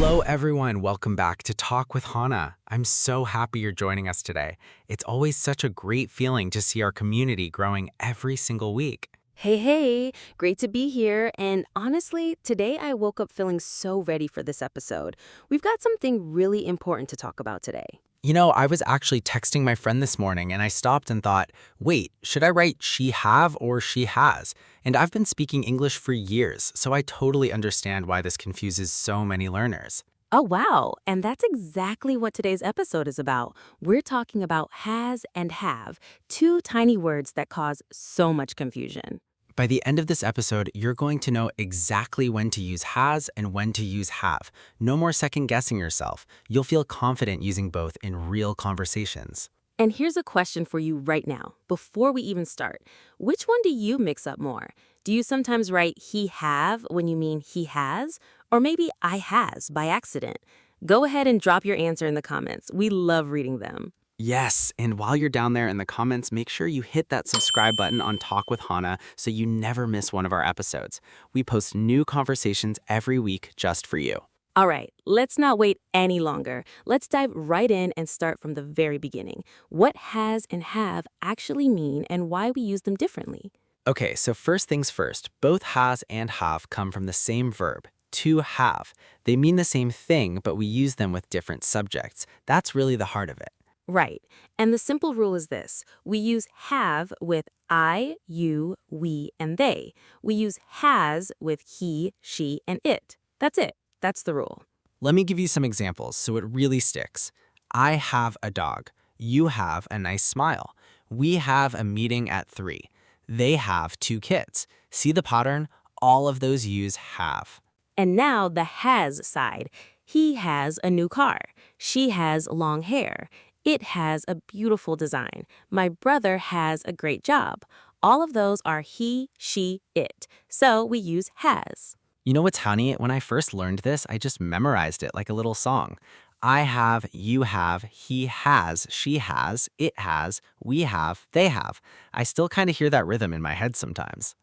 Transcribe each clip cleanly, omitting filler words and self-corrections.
Hello, everyone. Welcome back to Talk with Hana. I'm so happy you're joining us today. It's always such a great feeling to see our community growing every single week. Hey, great to be here. And honestly, today I woke up feeling so ready for this episode. We've got something really important to talk about today. I was actually texting my friend this morning and I stopped and thought, wait, should I write she have or she has? And I've been speaking English for years, so I totally understand why this confuses so many learners. Oh, wow. And that's exactly what today's episode is about. We're talking about has and have, two tiny words that cause so much confusion. By the end of this episode, you're going to know exactly when to use has and when to use have. No more second guessing yourself. You'll feel confident using both in real conversations. And here's a question for you right now, before we even start. Which one do you mix up more? Do you sometimes write he have when you mean he has? Or maybe I has by accident? Go ahead and drop your answer in the comments. We love reading them. Yes, and while you're down there in the comments, make sure you hit that subscribe button on Talk with Hana so you never miss one of our episodes. We post new conversations every week just for you. All right, let's not wait any longer. Let's dive right in and start from the very beginning. What has and have actually mean and why we use them differently? Okay, so first things first, both has and have come from the same verb, to have. They mean the same thing, but we use them with different subjects. That's really the heart of it. Right. And the simple rule is this. We use have with I, you, we, and they. We use has with he, she, and it. That's it. That's the rule. Let me give you some examples so it really sticks. I have a dog. You have a nice smile. We have a meeting at 3. They have 2 kids. See the pattern? All of those use have. And now the has side. He has a new car. She has long hair. It has a beautiful design. My brother has a great job. All of those are he, she, it. So we use has. You know what's funny? When I first learned this, I just memorized it like a little song. I have, you have, he has, she has, it has, we have, they have. I still kind of hear that rhythm in my head sometimes.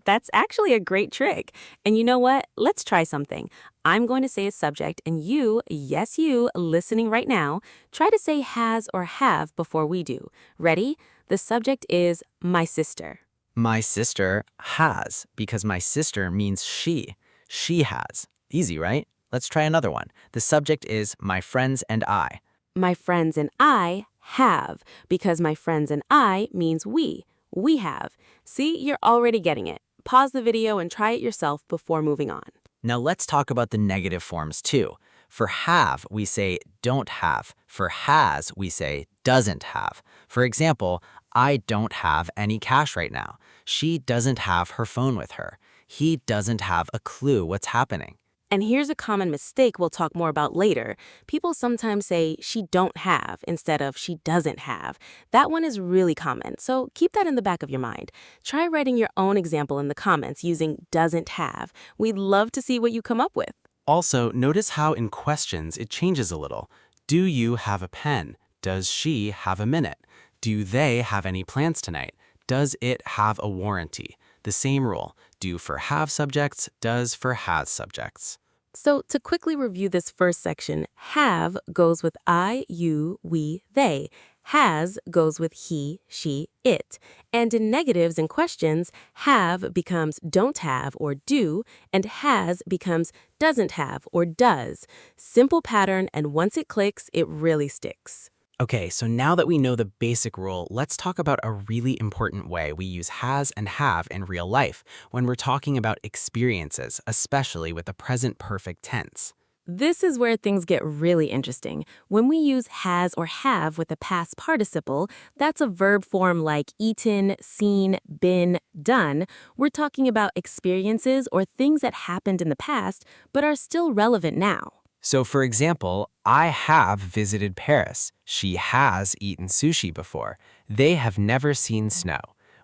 That's actually a great trick. And you know what? Let's try something. I'm going to say a subject, and you, yes, you, listening right now, try to say has or have before we do. Ready? The subject is my sister. My sister has, because my sister means she. She has. Easy, right? Let's try another one. The subject is my friends and I. My friends and I have, because my friends and I means we. We have. See, you're already getting it. Pause the video and try it yourself before moving on. Now let's talk about the negative forms too. For have, we say don't have. For has, we say doesn't have. For example, I don't have any cash right now. She doesn't have her phone with her. He doesn't have a clue what's happening. And here's a common mistake we'll talk more about later. People sometimes say she don't have instead of she doesn't have. That one is really common, so keep that in the back of your mind. Try writing your own example in the comments using doesn't have. We'd love to see what you come up with. Also, notice how in questions it changes a little. Do you have a pen? Does she have a minute? Do they have any plans tonight? Does it have a warranty? The same rule. Do for have subjects, does for has subjects. So to quickly review this first section, have goes with I, you, we, they. Has goes with he, she, it. And in negatives and questions, have becomes don't have or do, and has becomes doesn't have or does. Simple pattern, and once it clicks, it really sticks. Okay, so now that we know the basic rule, let's talk about a really important way we use has and have in real life when we're talking about experiences, especially with the present perfect tense. This is where things get really interesting. When we use has or have with a past participle, that's a verb form like eaten, seen, been, done. We're talking about experiences or things that happened in the past but are still relevant now. So for example, I have visited Paris. She has eaten sushi before. They have never seen snow.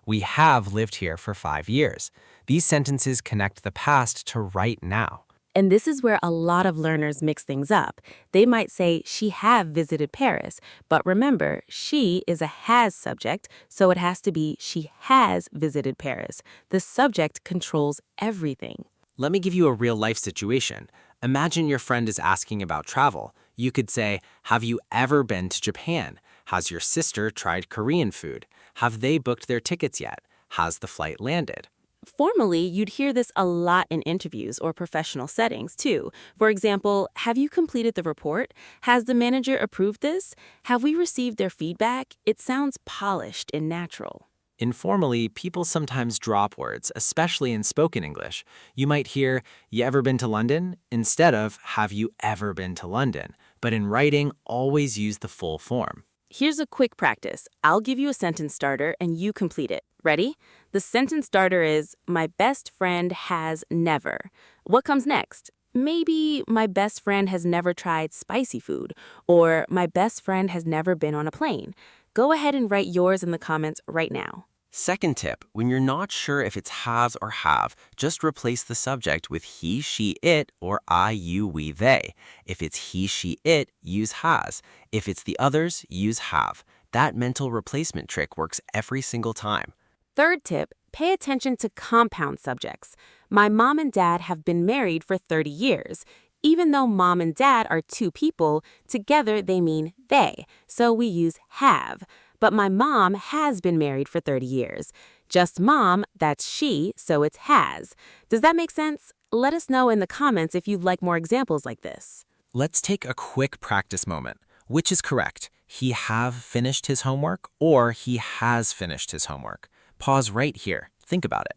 We have lived here for 5 years. These sentences connect the past to right now. And this is where a lot of learners mix things up. They might say she have visited Paris, but remember, she is a has subject, so it has to be she has visited Paris. The subject controls everything. Let me give you a real-life situation. Imagine your friend is asking about travel. You could say, have you ever been to Japan? Has your sister tried Korean food? Have they booked their tickets yet? Has the flight landed? Formally, you'd hear this a lot in interviews or professional settings, too. For example, have you completed the report? Has the manager approved this? Have we received their feedback? It sounds polished and natural. Informally, people sometimes drop words, especially in spoken English. You might hear, you ever been to London? Instead of, have you ever been to London? But in writing, always use the full form. Here's a quick practice. I'll give you a sentence starter and you complete it. Ready? The sentence starter is, my best friend has never. What comes next? Maybe my best friend has never tried spicy food, or my best friend has never been on a plane. Go ahead and write yours in the comments right now. Second tip, when you're not sure if it's has or have, just replace the subject with he, she, it, or I, you, we, they. If it's he, she, it, use has. If it's the others, use have. That mental replacement trick works every single time. Third tip, pay attention to compound subjects. My mom and dad have been married for 30 years. Even though mom and dad are two people, together they mean they, so we use have. But my mom has been married for 30 years. Just mom, that's she, so it's has. Does that make sense? Let us know in the comments if you'd like more examples like this. Let's take a quick practice moment. Which is correct? He have finished his homework or he has finished his homework? Pause right here. Think about it.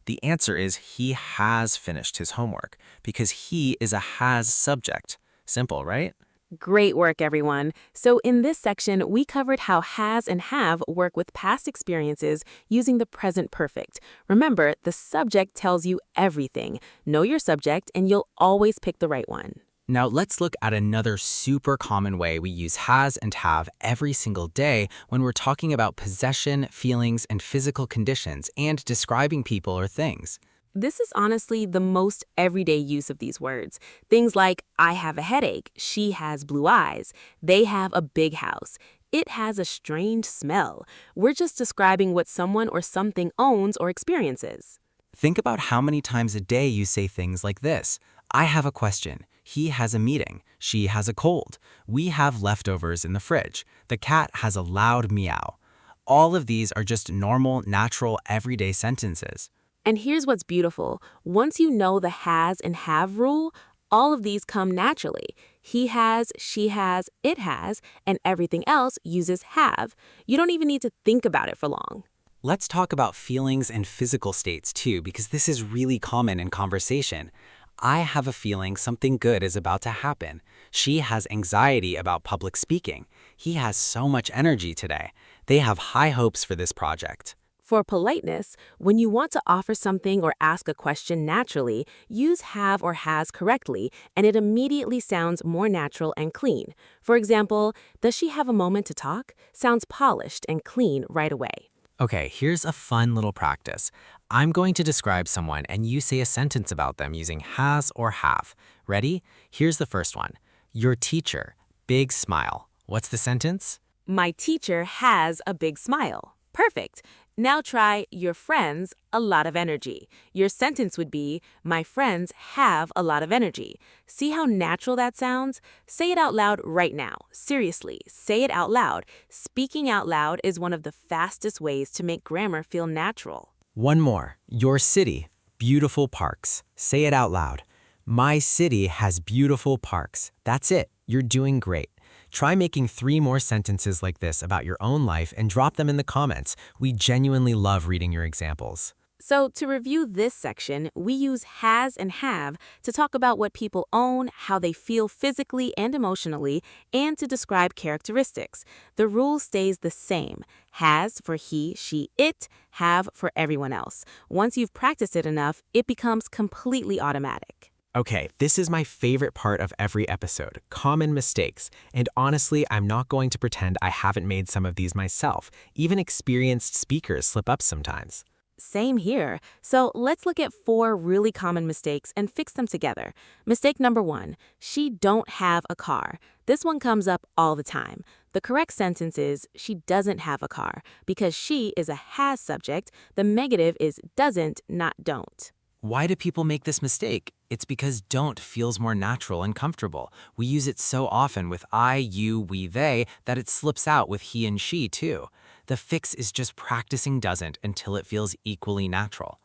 The answer is he has finished his homework because he is a has subject. Simple, right? Great work, everyone. So in this section, we covered how has and have work with past experiences using the present perfect. Remember, the subject tells you everything. Know your subject, and you'll always pick the right one. Now let's look at another super common way we use has and have every single day when we're talking about possession, feelings, and physical conditions and describing people or things. This is honestly the most everyday use of these words. Things like, I have a headache, she has blue eyes, they have a big house, it has a strange smell. We're just describing what someone or something owns or experiences. Think about how many times a day you say things like this. I have a question. He has a meeting. She has a cold. We have leftovers in the fridge. The cat has a loud meow. All of these are just normal, natural, everyday sentences. And here's what's beautiful. Once you know the has and have rule, all of these come naturally. He has, she has, it has, and everything else uses have. You don't even need to think about it for long. Let's talk about feelings and physical states too, because this is really common in conversation. I have a feeling something good is about to happen. She has anxiety about public speaking. He has so much energy today. They have high hopes for this project. For politeness, when you want to offer something or ask a question naturally, use have or has correctly, and it immediately sounds more natural and clean. For example, does she have a moment to talk? Sounds polished and clean right away. Okay, here's a fun little practice. I'm going to describe someone and you say a sentence about them using has or have. Ready? Here's the first one. Your teacher, big smile. What's the sentence? My teacher has a big smile. Perfect. Now try your friends, a lot of energy. Your sentence would be, my friends have a lot of energy. See how natural that sounds? Say it out loud right now. Seriously, say it out loud. Speaking out loud is one of the fastest ways to make grammar feel natural. One more. Your city, beautiful parks. Say it out loud. My city has beautiful parks. That's it. You're doing great. Try making 3 more sentences like this about your own life and drop them in the comments. We genuinely love reading your examples. So to review this section, we use has and have to talk about what people own, how they feel physically and emotionally, and to describe characteristics. The rule stays the same. Has for he, she, it, have for everyone else. Once you've practiced it enough, it becomes completely automatic. Okay, this is my favorite part of every episode, common mistakes. And honestly, I'm not going to pretend I haven't made some of these myself. Even experienced speakers slip up sometimes. Same here. So let's look at 4 really common mistakes and fix them together. Mistake number 1, she don't have a car. This one comes up all the time. The correct sentence is, she doesn't have a car. Because she is a has subject, the negative is doesn't, not don't. Why do people make this mistake? It's because don't feels more natural and comfortable. We use it so often with I, you, we, they that it slips out with he and she too. The fix is just practicing doesn't until it feels equally natural.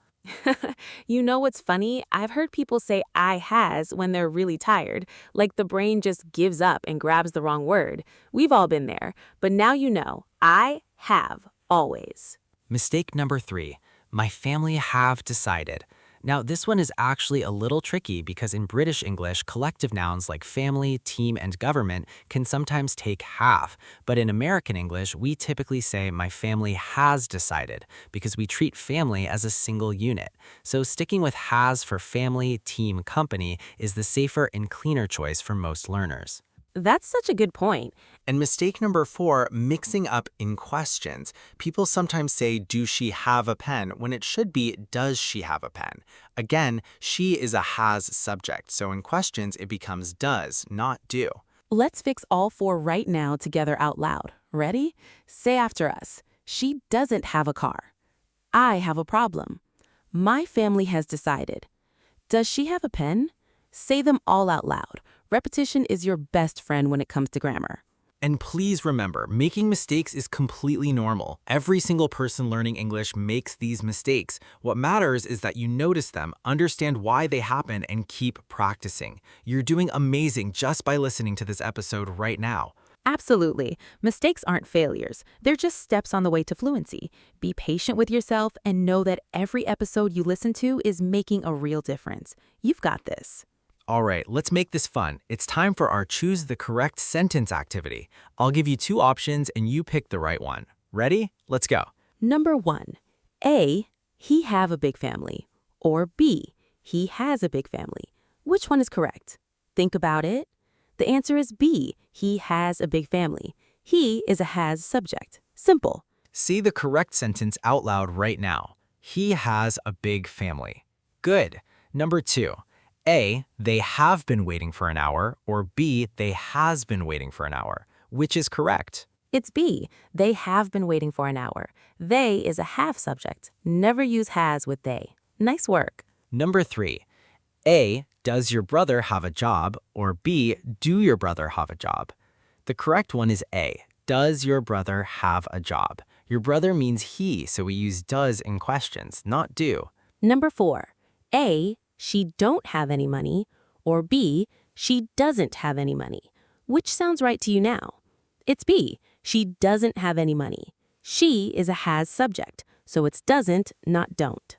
You know what's funny? I've heard people say I has when they're really tired, like the brain just gives up and grabs the wrong word. We've all been there, but now you know I have always. Mistake number 3. My family have decided. Now, this one is actually a little tricky because in British English, collective nouns like family, team, and government can sometimes take have. But in American English, we typically say my family has decided because we treat family as a single unit. So sticking with has for family, team, company is the safer and cleaner choice for most learners. That's such a good point. And mistake number 4, mixing up in questions. People sometimes say, do she have a pen, when it should be, does she have a pen? Again, she is a has subject, so in questions it becomes does, not do. Let's fix all four right now together out loud. Ready? Say after us. She doesn't have a car. I have a problem. My family has decided. Does she have a pen? Say them all out loud. Repetition is your best friend when it comes to grammar. And please remember, making mistakes is completely normal. Every single person learning English makes these mistakes. What matters is that you notice them, understand why they happen, and keep practicing. You're doing amazing just by listening to this episode right now. Absolutely. Mistakes aren't failures. They're just steps on the way to fluency. Be patient with yourself and know that every episode you listen to is making a real difference. You've got this. All right, let's make this fun. It's time for our Choose the Correct Sentence activity. I'll give you 2 options and you pick the right one. Ready? Let's go. Number 1. A, he have a big family. Or B, he has a big family. Which one is correct? Think about it. The answer is B, he has a big family. He is a has subject. Simple. Say the correct sentence out loud right now. He has a big family. Good. Number 2. A, they have been waiting for an hour, or B, they has been waiting for an hour. Which is correct? It's B, they have been waiting for an hour. They is a have subject. Never use has with they. Nice work. Number 3. A, does your brother have a job, or B, do your brother have a job? The correct one is A, does your brother have a job? Your brother means he, so we use does in questions, not do. Number 4. A, she don't have any money, or B, she doesn't have any money. Which sounds right to you now? It's B, she doesn't have any money. She is a has subject, so it's doesn't, not don't.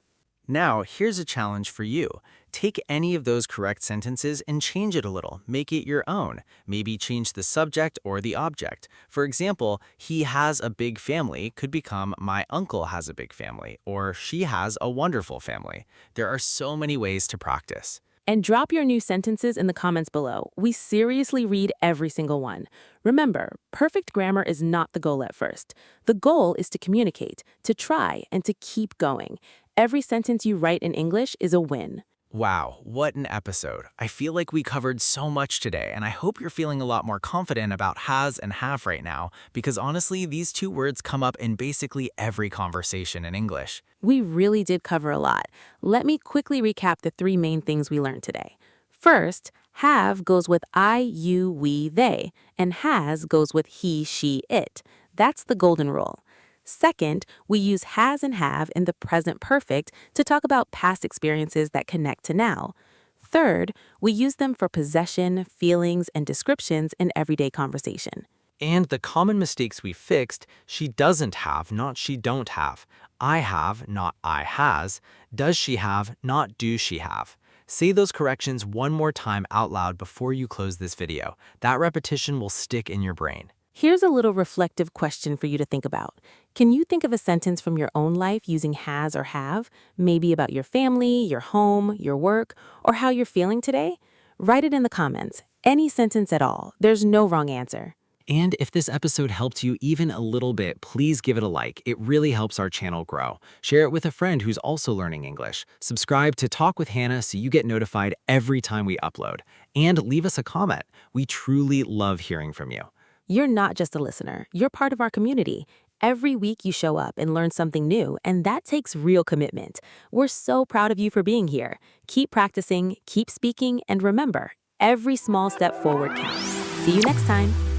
Now, here's a challenge for you. Take any of those correct sentences and change it a little. Make it your own. Maybe change the subject or the object. For example, he has a big family could become my uncle has a big family, or she has a wonderful family. There are so many ways to practice. And drop your new sentences in the comments below. We seriously read every single one. Remember, perfect grammar is not the goal at first. The goal is to communicate, to try, and to keep going. Every sentence you write in English is a win. Wow, what an episode. I feel like we covered so much today, and I hope you're feeling a lot more confident about has and have right now, because honestly, these 2 words come up in basically every conversation in English. We really did cover a lot. Let me quickly recap the 3 main things we learned today. First, have goes with I, you, we, they, and has goes with he, she, it. That's the golden rule. Second, we use has and have in the present perfect to talk about past experiences that connect to now. Third, we use them for possession, feelings, and descriptions in everyday conversation. And the common mistakes we fixed, she doesn't have, not she don't have. I have, not I has. Does she have, not do she have. Say those corrections one more time out loud before you close this video. That repetition will stick in your brain. Here's a little reflective question for you to think about. Can you think of a sentence from your own life using has or have? Maybe about your family, your home, your work, or how you're feeling today? Write it in the comments. Any sentence at all. There's no wrong answer. And if this episode helped you even a little bit, please give it a like. It really helps our channel grow. Share it with a friend who's also learning English. Subscribe to Talk with Hannah so you get notified every time we upload. And leave us a comment. We truly love hearing from you. You're not just a listener. You're part of our community. Every week you show up and learn something new, and that takes real commitment. We're so proud of you for being here. Keep practicing, keep speaking, and remember, every small step forward counts. See you next time.